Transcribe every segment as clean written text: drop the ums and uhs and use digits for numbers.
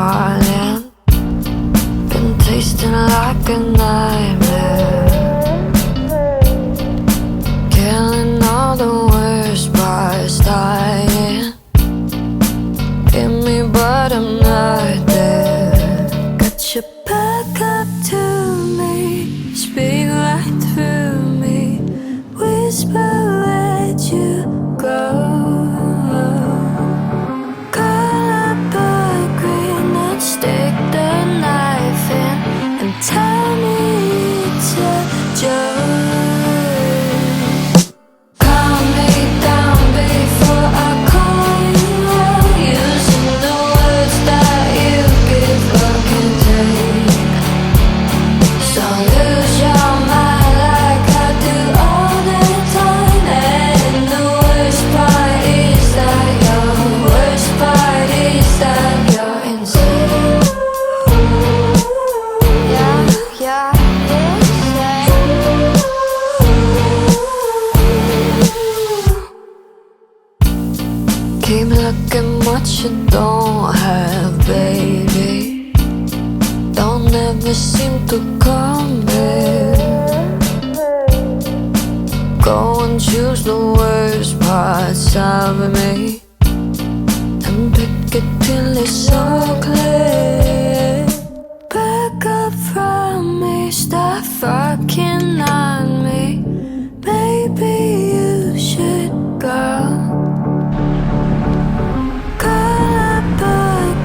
darling. Been tasting like a nightmare, killing all the worst parts, dying in me, but I'm not there. Got your back up to me, speak right through me, whisper where'd you go. Curl up a green and stick the knife in and tell me it's a joke. Calm me down before I call you out, using the words that you give or can take. So lose your mind like I do all the time. And the worst part is that you're insane. Yeah, insane. Keep looking what you don't have, baby. Don't ever seem to come here. Go and choose the worst parts of me and pick it till it's so clear. Back up from me, stop fucking on me. Maybe you should go. Curl up a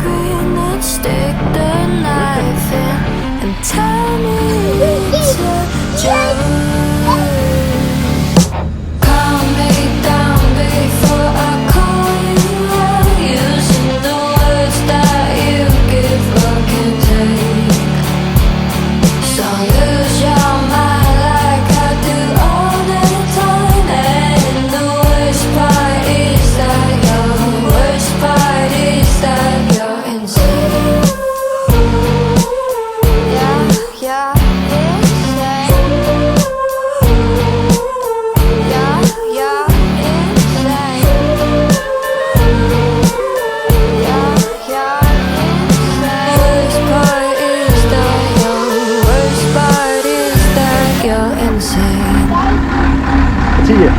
green and stick the knife in and tell me it's a joke. Calm me down before I call you out, using the words that you give or can take. So lose your mind like I do all the time. And the worst part is that you're insane. Yeah, insane. Yeah, insane. Worst part is that you're insane. Wat zie je?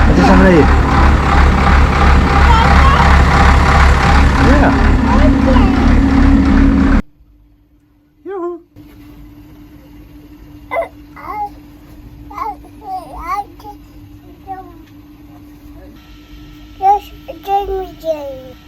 Het is naar beneden. Ja. Joehoe. Yes, Jamie.